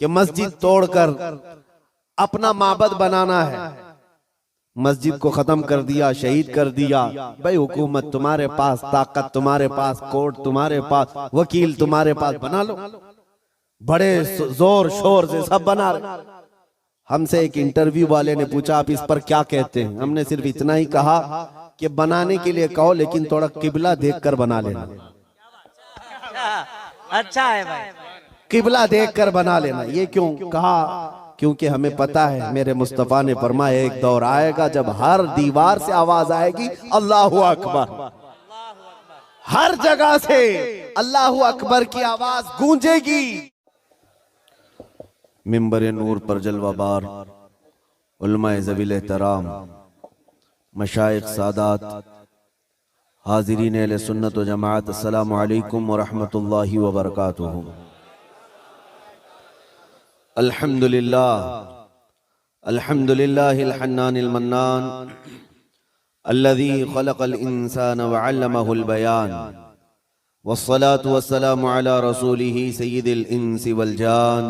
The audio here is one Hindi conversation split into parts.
कि मस्जिद तोड़कर अपना माबद बनाना है। मस्जिद को खत्म कर दिया, शहीद कर दिया। भाई हुकूमत तुम्हारे पास, ताकत तुम्हारे पास, कोर्ट तुम्हारे पास, वकील तुम्हारे पास, बना लो। बड़े जोर शोर से सब बना रहे। हमसे एक इंटरव्यू वाले ने पूछा आप इस पर क्या कहते हैं। हमने सिर्फ इतना ही कहा कि बनाने के लिए कहो लेकिन थोड़ा किबला देखकर बना लेना। अच्छा है भाई, किबला देखकर बना लेना। ये क्यों कहा? क्योंकि हमें पता है मेरे मुस्तफा ने फरमाया एक दौर आएगा जब हर दीवार से आवाज आएगी अल्लाहु अकबर। हर जगह से अल्लाहु अकबर की आवाज गूंजेगी। मिंबर नूर पर जलवाबार उलमाए ज़वील एहतराम, मशाइख सादात, हाज़िरीन अहले सुन्नत व जमाअत, अस्सलामु अलैकुम व रहमतुल्लाहि व बरकातुहू। अल्हम्दुलिल्लाह अल्हम्दुलिल्लाहिल हन्नानिल मन्नान अल्लज़ी खलक़ल इंसान व अल्लमहुल बयान वस्सलातु वस्सलामु अला रसूलिही सय्यिदिल इंसी वल जान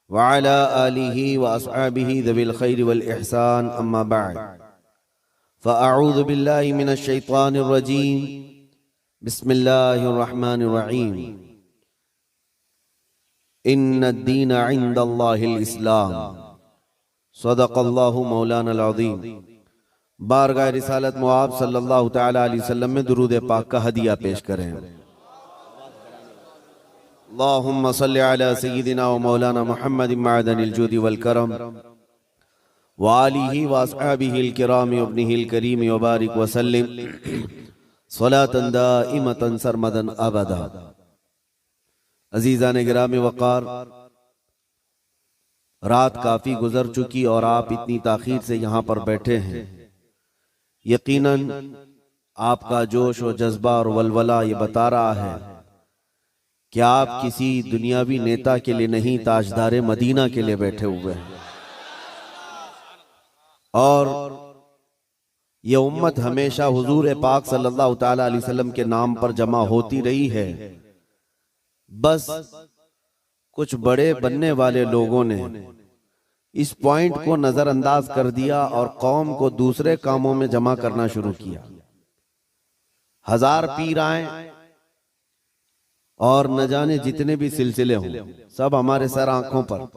व अला आलिही व अस्हाबिही ज़विल खैरि वल इहसान, अम्मा बअद। फ़अऊज़ु बिल्लाहि मिनश शैतानिर रजीम, बिस्मिल्लाहिर रहमानिर रहीम। इन्नद्दीन इंदल्लाहिल इस्लाम, सदक़ल्लाहु मौलानाल अज़ीम। बारगाह रिसालत मुआब सल्लल्लाहु तआला अलैहि वसल्लम में दुरूद पाक का हदिया पेश करें। अल्लाहुम्मा सल्लि अला सय्यिदिना व मौलाना मुहम्मदिन मअदनिल जूदि वल करम व आलिही व अस्हाबिहिल किराम व इब्निहिल करीम व बारिक व सल्लिम सलातन दाइमतन सरमदन अबदा। अजीज़ान गिरामी वक़ार, रात काफ़ी गुजर चुकी और आप इतनी ताख़ीर से यहाँ पर बैठे हैं। यकीनन आपका जोश और जज्बा और वलवला ये बता रहा है कि आप किसी दुनियावी नेता के लिए नहीं, ताजदारे मदीना के लिए बैठे हुए हैं। और ये उम्मत हमेशा हुजूर पाक सल्लल्लाहु तआला अलैहि वसल्लम के नाम पर जमा होती रही है। बस कुछ बड़े बनने वाले लोगों ने इस पॉइंट को नजरअंदाज कर दिया और कौम को दूसरे कामों में जमा करना शुरू किया। हजार पीर आए और न जाने जितने भी सिलसिले हों, सब हमारे सर आंखों पर,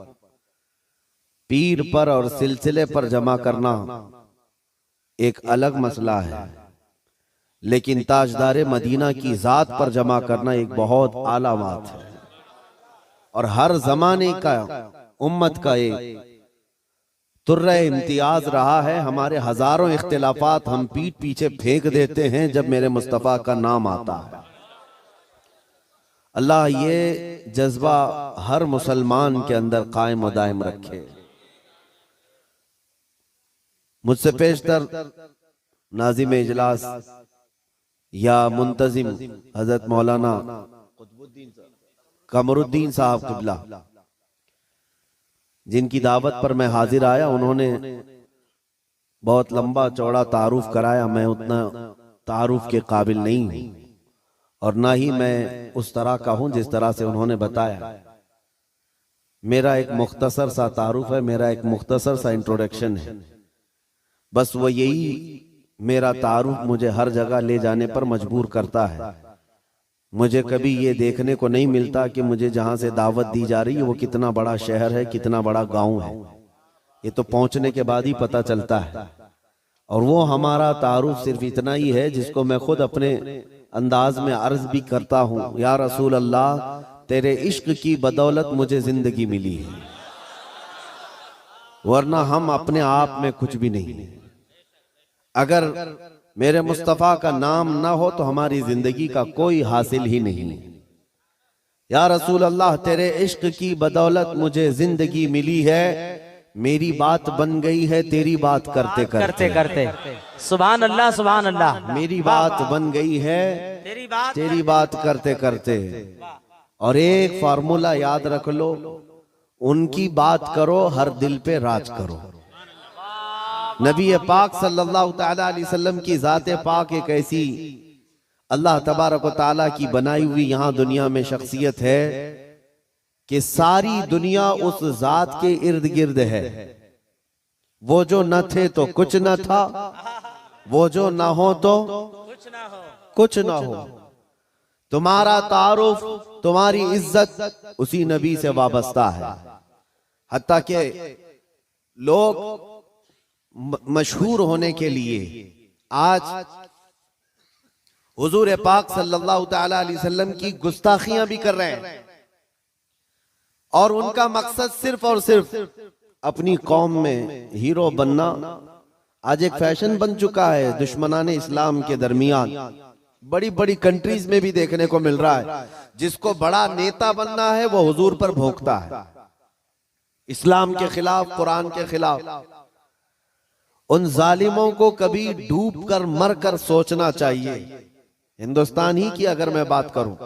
पीर पर और सिलसिले पर जमा करना एक अलग मसला है, लेकिन ताजदारे मदीना की जात पर जमा करना एक बहुत आला बात है। और हर जमाने का उम्मत का एक तुर्रे इम्तियाज रहा है। हमारे हजारों इख्तिलाफात हम पीठ पीछे फेंक देते हैं जब मेरे मुस्तफा का नाम आता है। अल्लाह ये जज्बा हर मुसलमान के अंदर कायम व दायम रखे। मुझसे पेशतर नाज़िम इजलास या मुंतजिम हजरत मौलाना कमरुद्दीन साहब क़िबला, जिनकी दावत पर मैं हाजिर आया, उन्होंने बहुत लंबा चौड़ा तारुफ कराया। मैं उतना तारुफ के काबिल नहीं हूं और ना ही मैं उस तरह का हूं जिस तरह से उन्होंने बताया। मेरा एक मुख्तसर सा तारुफ है, मेरा एक मुख्तसर सा इंट्रोडक्शन है। बस वो यही मेरा तारुफ मुझे हर जगह ले जाने पर मजबूर करता है। मुझे कभी ये देखने को नहीं मिलता कि मुझे जहां से दावत दी जा रही है वो कितना बड़ा शहर है, कितना बड़ा गांव है। ये तो पहुंचने के बाद ही पता चलता है। और वो हमारा तारुफ सिर्फ इतना ही है जिसको मैं खुद अपने अंदाज में अर्ज भी करता हूं, या रसूल अल्लाह, तेरे इश्क की बदौलत मुझे जिंदगी मिली है, वरना हम अपने आप में कुछ भी नहीं। अगर मेरे मुस्तफा का नाम ना हो तो हमारी जिंदगी का कोई हासिल ही नहीं। या रसूल अल्लाह, तेरे इश्क की बदौलत मुझे जिंदगी मिली है, मेरी बात बन गई है तेरी बात करते करते करते। सुभान अल्लाह, सुभान अल्लाह। मेरी बात बन गई है तेरी बात करते करते। और एक फार्मूला याद रख लो, उनकी बात करो, हर दिल पे राज करो। नबी पाक सल्लल्लाहु तआला अलैहि वसल्लम की ज़ाते पाक एक ऐसी अल्लाह तबारक व तआला की बनाई हुई यहाँ दुनिया में शख्सियत है कि सारी दुनिया उस जात के इर्द गिर्द है। वो जो न थे तो कुछ न था, वो जो ना हो तो कुछ ना हो। कुछ ना हो। तुम्हारा तारुफ, तुम्हारी इज्जत उसी नबी से वाबस्ता है। हत्ता कि लोग मशहूर होने के लिए आज हुजूर पाक सल्लल्लाहु तआला अलैहि वसल्लम की गुस्ताखियां भी कर रहे हैं, और उनका मकसद सिर्फ और सिर्फ अपनी कौम में हीरो बनना आज एक फैशन बन चुका है। दुश्मनाने इस्लाम के दरमियान बड़ी बड़ी कंट्रीज में भी देखने को मिल रहा है। जिसको बड़ा नेता बनना है वो हुजूर पर भोंकता है, इस्लाम के खिलाफ, कुरान के खिलाफ। उन जालिमों को कभी डूब कर मर कर सोचना चाहिए। हिंदुस्तान ही की अगर मैं बात करूं,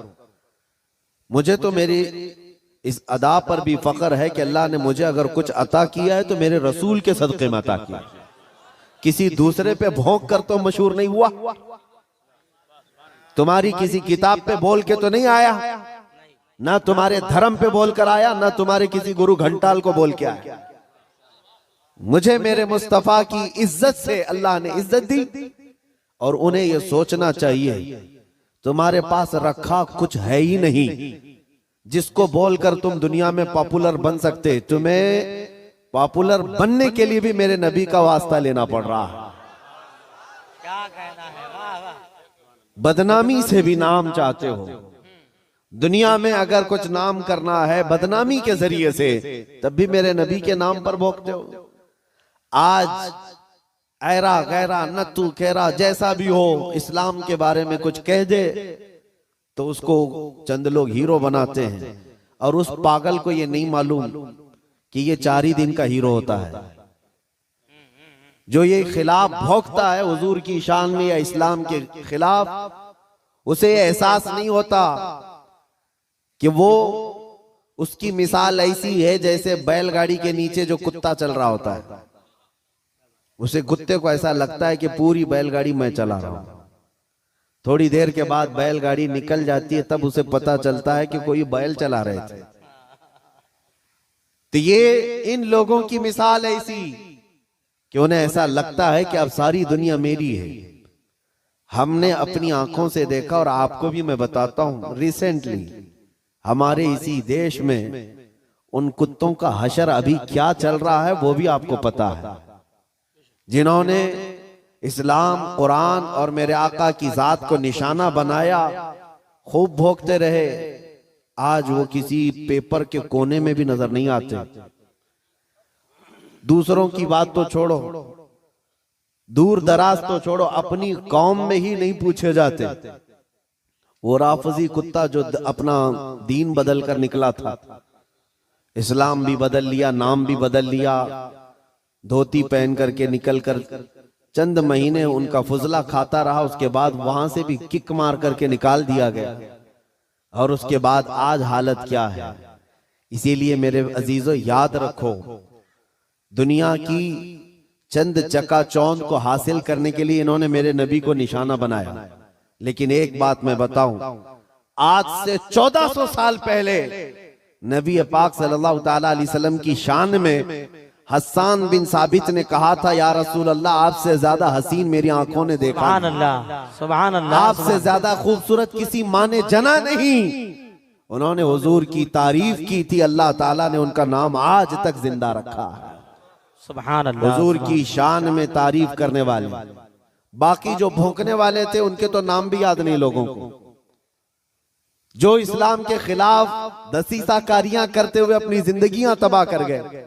मुझे तो मेरी इस अदा पर भी फख्र है कि अल्लाह ने मुझे अगर कुछ अता किया है तो मेरे रसूल के सदक़े में अता किया। किसी दूसरे पे भौंक कर तो मशहूर नहीं हुआ। तुम्हारी किसी किताब पे बोल के तो नहीं आया, ना तुम्हारे धर्म पे बोल कर आया, ना तुम्हारे किसी गुरु घंटाल को बोल के आया। मुझे मेरे मुस्तफा की इज्जत से अल्लाह ने इज्जत दी, और उन्हें यह सोचना चाहिए तुम्हारे पास रखा कुछ है ही नहीं जिसको बोलकर तुम दुनिया में पॉपुलर बन सकते। तुम्हें पॉपुलर बनने के लिए भी मेरे नबी का वास्ता लेना पड़ रहा है। क्या कहना है, वाह वाह। बदनामी से भी नाम चाहते हो। दुनिया में अगर कुछ नाम करना है बदनामी के जरिए से, तब भी मेरे नबी के नाम पर भोंकते हो। आज ऐरा गैरा नत्तू कैरा जैसा भी हो, इस्लाम के बारे में कुछ कह दे तो उसको चंद लोग हीरो बनाते हैं, और उस पागल को ये नहीं मालूम कि ये 4 ही दिन का हीरो होता है। जो ये खिलाफ भौंकता है हुजूर की शान में या इस्लाम के खिलाफ, उसे ये एहसास नहीं होता कि वो, उसकी मिसाल ऐसी है जैसे बैलगाड़ी के नीचे जो कुत्ता चल रहा होता है। उसे कुत्ते को ऐसा लगता है कि पूरी बैलगाड़ी मैं चला रहा हूं। थोड़ी देर के बाद बैलगाड़ी निकल जाती है, तब उसे पता चलता है कि कोई बैल चला रहे थे। तो ये इन लोगों की मिसाल ऐसी कि उन्हें ऐसा लगता है कि अब सारी दुनिया मेरी है। हमने अपनी आंखों से देखा, और आपको भी मैं बताता हूं, रिसेंटली हमारे इसी देश में उन कुत्तों का हशर अभी क्या चल रहा है वो भी आपको पता है। जिन्होंने इस्लाम, कुरान और मेरे आका की जात को निशाना बनाया, खूब भोंकते रहे, आज वो किसी पेपर के कोने में भी नजर नहीं आते। दूसरों की बात तो छोड़ो, दूर दराज तो छोड़ो, अपनी कौम में ही नहीं पूछे जाते। वो राफजी कुत्ता जो अपना दीन बदल कर निकला था, इस्लाम भी बदल लिया, नाम भी बदल लिया, धोती पहन करके निकल कर चंद महीने उनका फुजला खाता रहा, उसके बाद वहां से भी किक मार करके निकाल दिया गया। और उसके बाद आज हालत क्या है। इसीलिए मेरे अजीजों याद रखो, दुनिया की चंद चकाचौंध को हासिल करने के लिए इन्होंने मेरे नबी को निशाना बनाया। लेकिन एक बात मैं बताऊं, आज से 1400 साल पहले नबी पाक सल्लल्लाहु ताला अलैहि वसल्लम की शान में हस्सान बिन साबित ने कहा था, या रसूल अल्लाह, आपसे ज्यादा हसीन मेरी आंखों ने देखा सुभान अल्लाह, सुभान अल्लाह। आपसे ज्यादा खूबसूरत किसी माँ ने जना नहीं। उन्होंने हुजूर की तारीफ की थी, अल्लाह ताला ने उनका नाम आज तक जिंदा रखा है। सुभान अल्लाह। हुजूर की शान में तारीफ करने वाले, बाकी जो भौंकने वाले थे उनके तो नाम भी याद नहीं लोगों को। जो इस्लाम के खिलाफ दसीसाकारियां करते हुए अपनी जिंदगियां तबाह कर गए।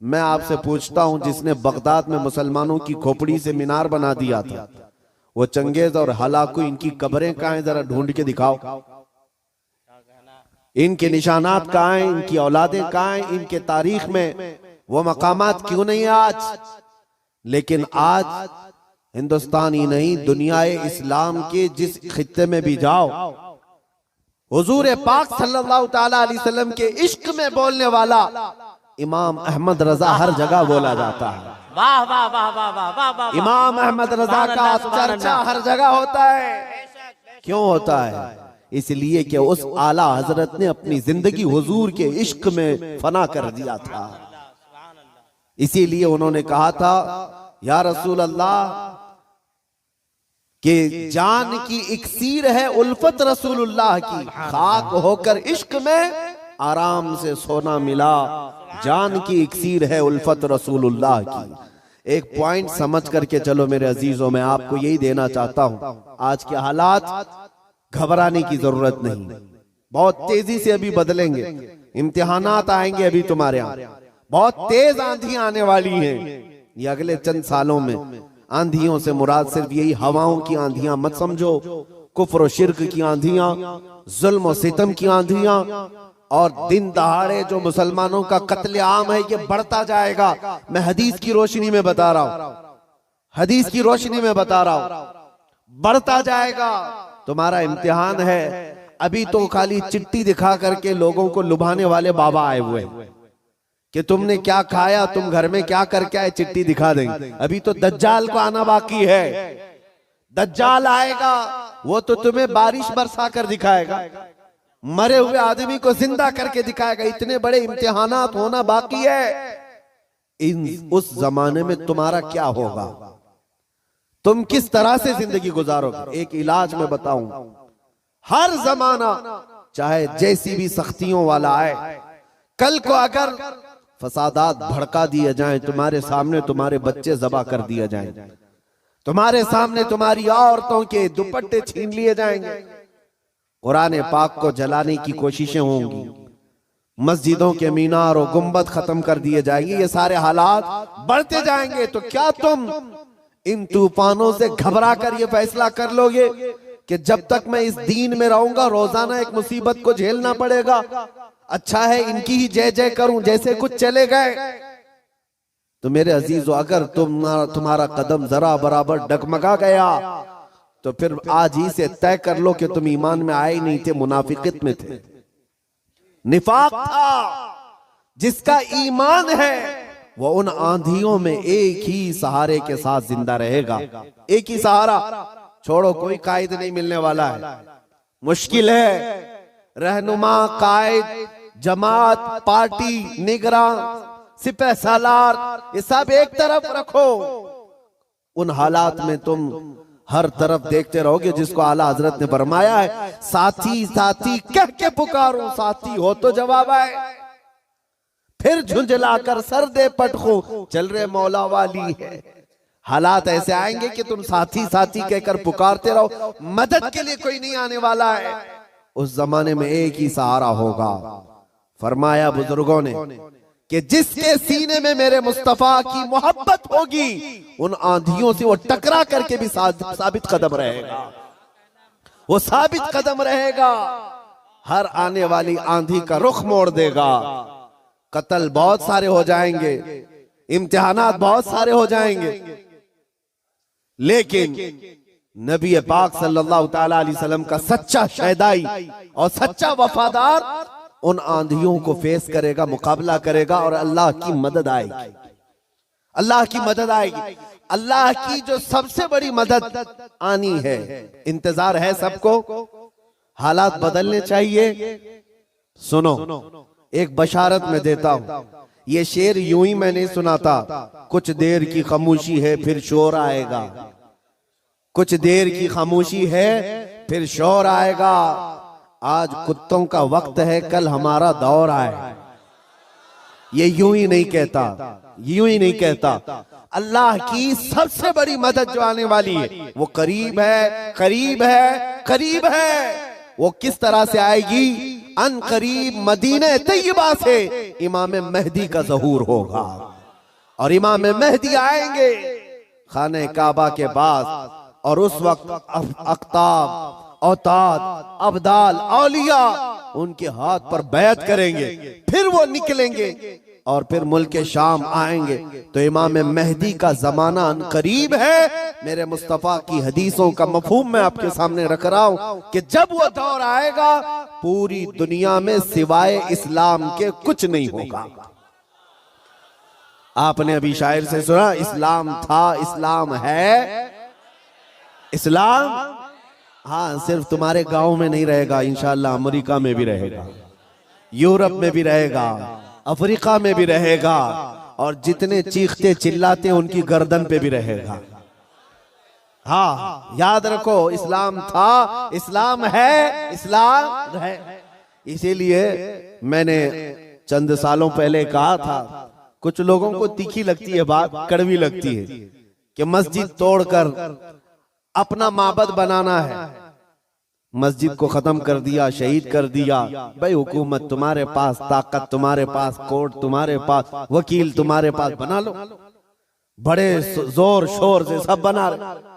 मैं आपसे पूछता हूं, जिसने बगदाद में मुसलमानों की खोपड़ी से मीनार बना दिया था, वो चंगेज और हलाकू, इनकी कब्रें कहां हैं, जरा ढूंढ के दिखाओ। इनके निशानात कहां हैं, इनकी औलादें कहां हैं, इनके तारीख में वो मकामात क्यों नहीं आज। लेकिन आज हिंदुस्तान ही नहीं, दुनियाए इस्लाम के जिस खित्ते में भी जाओ, हुजूर पाक सल्लल्लाहु ताला अलैहि वसल्लम के इश्क में बोलने वाला इमाम अहमद रजा हर जगह बोला जाता है। वाह वाह वाह वाह वाह वाह वाह। इमाम अहमद रजा का चर्चा हर जगह होता है। क्यों होता है? इसलिए कि उस आला हजरत ने अपनी जिंदगी हुजूर के इश्क में फना कर दिया था। इसीलिए उन्होंने कहा था, या रसूल अल्लाह कि जान की इक्सीर है उल्फत रसूलुल्लाह की, खाक होकर इश्क में आराम से सोना मिला, जान की इक्सीर है उल्फत रसूलुल्लाह की। एक पॉइंट समझ करके चलो मेरे अजीजों, मैं आपको यही देना चाहता हूं, आज के हालात घबराने की जरूरत नहीं, बहुत तेजी से अभी बदलेंगे, इम्तिहानात आएंगे अभी तुम्हारे यहाँ, बहुत तेज आंधियां आने वाली हैं ये अगले चंद सालों में। आंधियों से मुराद सिर्फ यही हवाओं की आंधियां मत समझो, कुफ्र और शिर्क की आंधियां, जुल्म और सितम की आंधियां, और दिन दहाड़े जो मुसलमानों का कत्लेआम है ये बढ़ता जाएगा। मैं हदीस की रोशनी में बता रहा हूं, हदीस की रोशनी में बता रहा हूं, बढ़ता जाएगा। तुम्हारा इम्तिहान है, अभी तो खाली चिट्ठी दिखा करके लोगों को लुभाने वाले बाबा आए हुए कि तुमने क्या खाया, तुम घर में क्या करके आए, चिट्ठी दिखा देंगे। अभी तो दज्जाल को आना बाकी है, दज्जाल आएगा, वो तो तुम्हें बारिश बरसा कर दिखाएगा, मरे हुए आदमी को जिंदा करके दिखाएगा। इतने बड़े इम्तिहानात होना बाकी है। उस जमाने में तुम्हारा क्या होगा, तुम किस तरह से जिंदगी गुजारोगे? एक इलाज में बताऊं, हर जमाना चाहे जैसी भी सख्तियों वाला आए, कल को अगर फसादात भड़का दिए जाएं, तुम्हारे सामने तुम्हारे बच्चे ज़बा कर दिए जाएं, तुम्हारे सामने तुम्हारी औरतों के दुपट्टे छीन लिए जाएंगे, कुरान पाक को जलाने की कोशिशें होंगी, मस्जिदों के मीनार और गुंबद खत्म कर दिए जाएंगे, ये सारे हालात बढ़ते जाएंगे। तो क्या तुम इन तूफानों से घबरा कर ये फैसला कर लोगे कि जब तक मैं इस दीन में रहूंगा रोजाना एक मुसीबत को झेलना पड़ेगा, अच्छा है इनकी ही जय जय करूं, जैसे कुछ चले गए? तो मेरे अजीजों, अगर तुम्हारा कदम जरा बराबर डगमगा गया तो फिर आज ही से तय कर लो कि तुम ईमान में आए नहीं थे, मुनाफिकत में थे, निफाक था। जिसका ईमान है वो उन आंधियों में एक ही सहारे के साथ जिंदा रहेगा। एक ही सहारा, छोड़ो, कोई कायद नहीं मिलने वाला है, मुश्किल है। रहनुमा, कायद, जमात, पार्टी, निगरान, सिपह सालार, ये सब एक तरफ रखो। उन हालात में तुम हर तरफ देखते रहोगे जिसको आला हजरत ने फरमाया है, साथी साथी कह के पुकारो, साथी हो तो जवाब आए, फिर झुंझलाकर सर दे पटखो, चल रहे मौला वाली है। हालात ऐसे आएंगे कि तुम साथी साथी कहकर पुकारते रहो, मदद के लिए कोई नहीं आने वाला है। उस जमाने में एक ही सहारा होगा। फरमाया बुजुर्गों ने कि जिसके सीने में मेरे मुस्तफा की मोहब्बत होगी, उन आंधियों से वो टकरा करके भी साबित कदम रहेगा, वो साबित कदम रहेगा। हर आने वाली आंधी का रुख मोड़ देगा। कत्ल बहुत सारे हो जाएंगे, इम्तिहानात बहुत सारे हो जाएंगे, लेकिन नबी पाक सल्लल्लाहु तआला अलैहि वसल्लम का सच्चा शहदाई और सच्चा वफादार उन आंधियों को फेस करेगा, मुकाबला करेगा, और अल्लाह की मदद आएगी, अल्लाह की मदद आएगी। अल्लाह की जो सबसे बड़ी मदद आनी है, इंतजार है सबको। हालात बदलने चाहिए। सुनो, एक बशारत में देता हूं, ये शेर यूं ही मैं नहीं सुनाता। कुछ देर की खामोशी है फिर शोर आएगा, कुछ देर की खामोशी है फिर शोर आएगा। आज कुत्तों का वक्त है, कल हमारा दौर आए। ये यूं ही नहीं कहता, यूं ही नहीं कहता। अल्लाह की सबसे बड़ी मदद जो आने वाली है वो करीब है, करीब है, करीब है। वो किस तरह से आएगी? अन करीब मदीने तैयबा से इमाम मेहदी का ज़हूर होगा, और इमाम मेहदी आएंगे खाने काबा के पास, और उस वक्त अख्ताब, औताद, अब्दाल, औलिया उनके हाथ पर बैत करेंगे, फिर वो निकलेंगे और फिर मुल्क शाम आएंगे। तो इमाम मेहदी का जमाना करीब है। मेरे मुस्तफा की हदीसों का मफहूम मैं आपके सामने रख रहा हूं कि जब वो दौर आएगा पूरी दुनिया में सिवाय इस्लाम के कुछ नहीं होगा। आपने अभी शायर से सुना, इस्लाम था, इस्लाम है, इस्लाम हाँ, सिर्फ तुम्हारे गांव में नहीं रहेगा, इंशाल्लाह अमेरिका में भी रहेगा, यूरोप में भी रहेगा, अफ्रीका में भी रहेगा, और जितने चीखते चिल्लाते उनकी गर्दन पे भी रहेगा। हाँ, याद रखो, इस्लाम था, इस्लाम है, इस्लाम है। इसीलिए मैंने चंद सालों पहले कहा था, कुछ लोगों को तीखी लगती है बात, कड़वी लगती है, कि मस्जिद तोड़कर अपना माबद बनाना है। मस्जिद को खत्म कर दिया, शहीद कर दिया। भाई हुकूमत तुम्हारे पास, ताकत तुम्हारे पास, कोर्ट तुम्हारे पास, वकील तुम्हारे पास, बना लो, बड़े जोर शोर से सब बना रहे।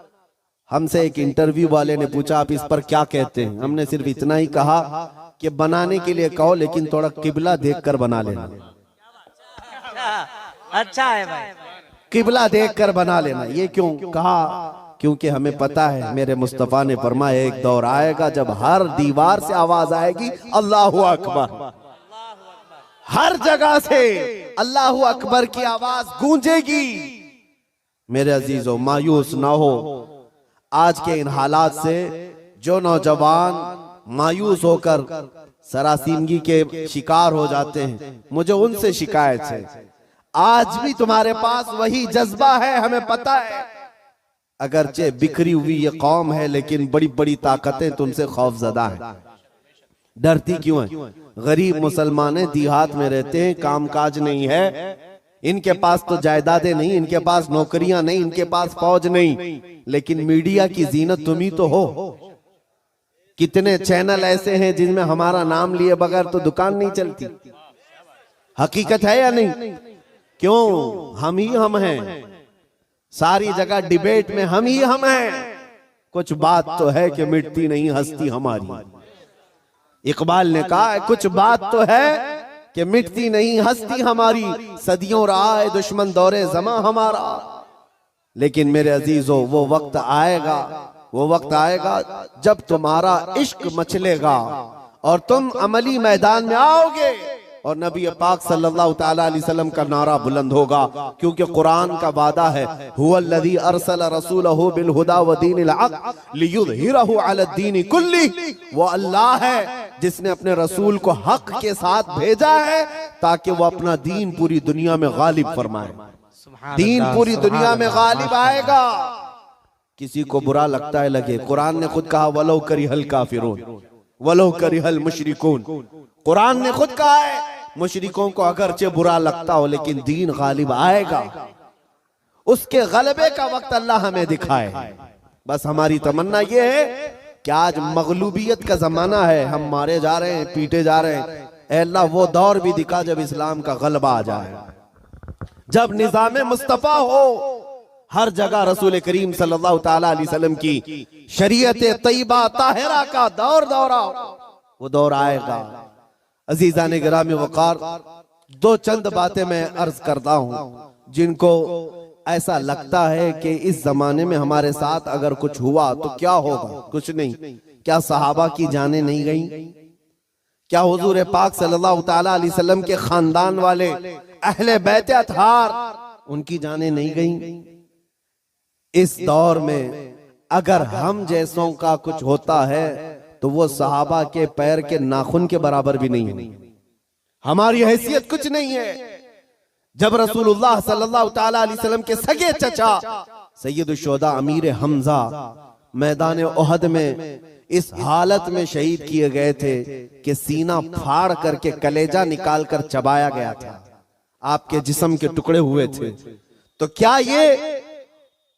हमसे एक इंटरव्यू वाले ने पूछा आप इस पर क्या कहते हैं? हमने सिर्फ इतना ही कहा कि बनाने के लिए कहो, लेकिन थोड़ा किबला देखकर बना लेना। अच्छा है भाई, किबला देखकर बना लेना। ये क्यों कहा? क्योंकि हमें पता है, मेरे मुस्तफा ने फरमाया एक दौर आएगा जब हर दीवार से आवाज आएगी अल्लाहु अकबर, हर जगह से अल्लाहु अकबर की आवाज गूंजेगी। मेरे अजीजों, मायूस ना हो आज के इन हालात से। जो नौजवान मायूस होकर सरासीमगी के शिकार हो जाते हैं, मुझे उनसे शिकायत है, आज भी तुम्हारे पास वही जज्बा है, हमें पता है। अगरचे बिखरी हुई ये कौम है, लेकिन बड़ी बड़ी ताकतें तुमसे खौफजदा है। डरती क्यों है? गरीब मुसलमान देहात में रहते हैं, कामकाज नहीं है, इनके पास तो जायदादें नहीं, इनके पास नौकरियां नहीं, इनके पास फौज नहीं, लेकिन मीडिया की जीनत तुम ही तो हो। कितने चैनल ऐसे हैं जिनमें हमारा नाम लिए बगैर तो दुकान नहीं चलती। हकीकत है या नहीं? क्यों? हम ही हम हैं, सारी जगह डिबेट में हम ही हम हैं। कुछ बात तो है कि मिटती नहीं हस्ती हमारी। इकबाल ने कहा है कुछ बात तो है कि मिटती नहीं हस्ती हमारी, सदियों रहा है दुश्मन दौरे जमा हमारा। लेकिन मेरे अजीजों, वो वक्त आएगा, वो वक्त आएगा जब तुम्हारा इश्क मचलेगा और तुम अमली मैदान में आओगे और नबी पाक सल्लल्लाहु तआला अलैहि वसल्लम का नारा बुलंद होगा। क्योंकि कुरान का वादा है, हुवल्लज़ी अरसल रसूलहु बिल हुदा व दीनिल हक़ लियुज़हिरहु अलद्दीन कुल्ली। वो अल्लाह है जिसने अपने रसूल को हक के साथ भेजा है ताकि वो अपना दीन पूरी दुनिया में गालिब फरमाए। दीन पूरी दुनिया में गालिब आएगा। किसी को बुरा लगता है लगे, कुरान ने खुद कहा वलो करिहल काफिरून वलो करिहल मुशरिकून। कुरान ने खुद कहा है मुशरिकों को अगरचे बुरा लगता हो, लेकिन दीन गालिब आएगा। उसके गलबे का वक्त अल्लाह हमें दिखाए। बस हमारी तमन्ना ये है कि आज मगलूबियत का जमाना है, हम मारे जा रहे हैं, पीटे जा रहे हैं। ऐ अल्लाह वो दौर भी दिखा जब इस्लाम का गलबा आ जाए, जब निजाम मुस्तफा हो, हर जगह रसूल करीम सल्लल्लाहु तआला अलैहि वसल्लम की शरीयत तैयबा ताहिरा का दौर दौरा, वो दौर आएगा। अजीजा ने गिरामी वकार, दो चंद बातें मैं अर्ज करता हूं जिनको ऐसा लगता है कि इस जमाने में हमारे साथ अगर कुछ हुआ तो क्या होगा। कुछ नहीं। क्या सहाबा की जानें नहीं गई? क्या हुजूर पाक सल्लल्लाहु तआला अलैहि वसल्लम के खानदान वाले अहले बैत अतहार, उनकी जानें नहीं गई? इस दौर में अगर हम जैसों का कुछ होता है तो वो सहाबा के पैर के नाखून के बराबर भी नहीं है। हमारी हैसियत कुछ नहीं है। जब रसूलुल्लाह सल्लल्लाहु तआला अलैहि वसल्लम के सगे चचा सैयदुश शुहदा अमीर हमजा मैदान ओहद में इस हालत में शहीद किए गए थे कि सीना फाड़ करके कलेजा निकाल कर चबाया गया था, आपके जिस्म के टुकड़े हुए थे। तो क्या ये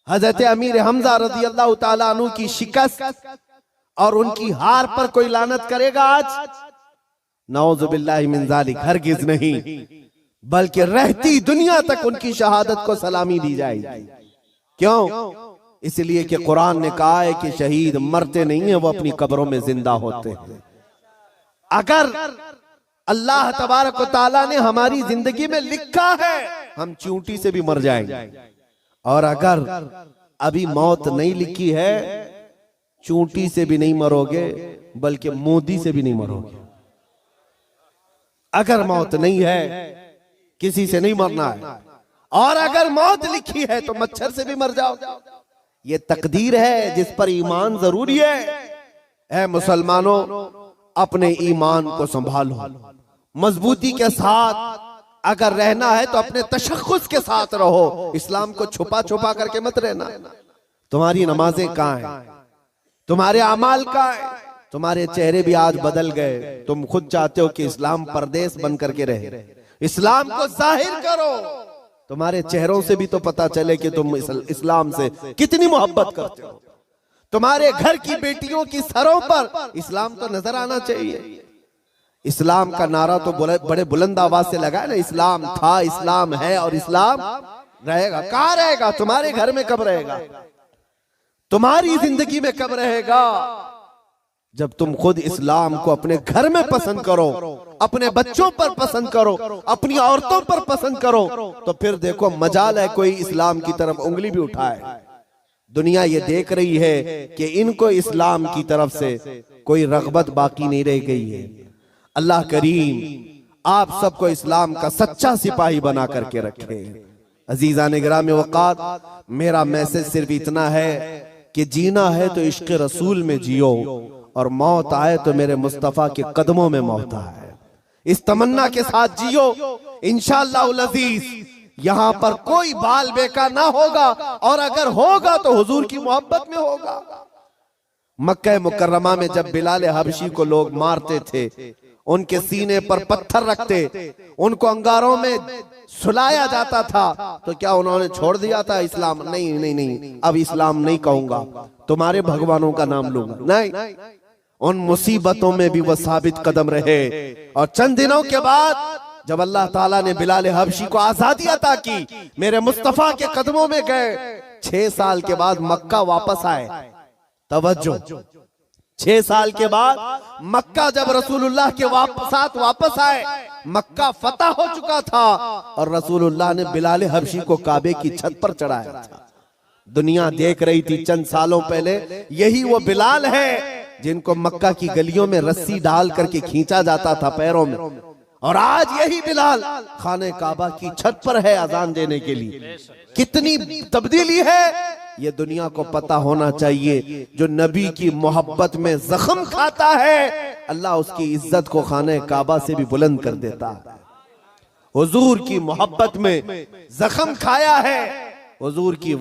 हजरत अमीर हमजा रज़ी अल्लाह ताला अन्हु की शिकस्त और उनकी हार पर कोई लानत करेगा आज? नऊज़ु बिल्लाहि मिन ज़ालिक, हरगिज़ नहीं, बल्कि रहती दुनिया तक उनकी शहादत को सलामी दी जाएगी। क्यों? इसलिए कि कुरान ने कहा है कि शहीद मरते नहीं है, वो अपनी कब्रों में जिंदा होते हैं। अगर अल्लाह तबारक व तआला ने हमारी जिंदगी में लिखा है हम चींटी से भी मर जाएंगे, और अगर अभी मौत नहीं लिखी है, चींटी से भी नहीं मरोगे बल्कि मोदी से भी नहीं मरोगे। अगर मौत नहीं है, किसी से नहीं मरना है, और अगर मौत लिखी है तो मच्छर से भी मर जाओ। ये तकदीर है जिस पर ईमान जरूरी है। ऐ मुसलमानों, अपने ईमान को संभालो, मजबूती के साथ अगर रहना है तो अपने तशख्खुस के साथ रहो। इस्लाम को छुपा छुपा करके मत रहना। तुम्हारी नमाजें कहाँ हैं? तुम्हारे अमाल कहाँ हैं? तुम्हारे चेहरे भी आज बदल गए। तुम खुद चाहते हो कि इस्लाम परदेश बन करके रहे। इस्लाम को जाहिर करो। तुम्हारे चेहरों से भी तो पता चले कि तुम इस्लाम से कितनी मोहब्बत करते हो। तुम्हारे घर की बेटियों की सरों पर इस्लाम तो नजर आना चाहिए। इस्लाम का नारा तो बड़े बुलंद आवाज से लगा है ना, इस्लाम था, इस्लाम है और इस्लाम रहेगा। कहाँ रहेगा? तुम्हारे घर में कब रहेगा? तुम्हारी जिंदगी में कब रहेगा? जब तुम खुद इस्लाम को अपने घर में पसंद करो, अपने बच्चों पर पसंद करो, अपनी औरतों पर पसंद करो, तो फिर देखो मजाल है कोई इस्लाम की तरफ उंगली भी उठाए। दुनिया ये देख रही है कि इनको इस्लाम की तरफ से कोई रगबत बाकी नहीं रह गई है। अल्लाह करीम आप सबको इस्लाम का सच्चा सिपाही बना करके रखे। अजीज़ान गिराम वक़ात, मेरा मैसेज सिर्फ इतना है कि जीना है तो इश्क़ रसूल में जियो, और मौत आए तो मेरे मुस्तफ़ा के कदमों में मौत आए। इस तमन्ना के साथ जियो। इंशाअल्लाह अज़ीज़ यहाँ पर कोई बाल बेका ना होगा, और अगर होगा तो हुजूर की मोहब्बत में होगा। मक्का मुकर्रमा में जब बिलाल हबशी को लोग मारते थे, उनके सीने पर पत्थर रखते, उनको अंगारों में सुलाया जाता था, तो क्या उन्होंने छोड़ दिया था इस्लाम? नहीं नहीं नहीं, अब इस्लाम नहीं कहूंगा, तुम्हारे भगवानों का नाम लूंगा। नहीं, उन मुसीबतों में भी वो साबित कदम रहे। और चंद दिनों के बाद जब अल्लाह ताला ने बिलाल हबशी को आजादी अता की, मेरे मुस्तफा के कदमों में गए, 6 साल के बाद मक्का वापस आए। तवज्जो, 6 साल के बाद मक्का जब रसूलुल्लाह के साथ वापस आए, मक्का फतह हो चुका था और रसूलुल्लाह ने बिलाल हबशी को काबे की छत पर चढ़ाया था। दुनिया देख रही थी चंद सालों पहले, यही वो बिलाल है जिनको मक्का की गलियों में रस्सी डाल करके खींचा जाता था पैरों में, और आज यही बिलाल खाने काबा की छत पर है अजान देने के लिए। कितनी तब्दीली है ये दुनिया को पता होना चाहिए। जो नबी की मोहब्बत में जख्म खाता है, अल्लाह उसकी इज्जत को खाने काबा से भी बुलंद कर देता है। हुजूर की मोहब्बत में जख्म खाया है, हुजूर की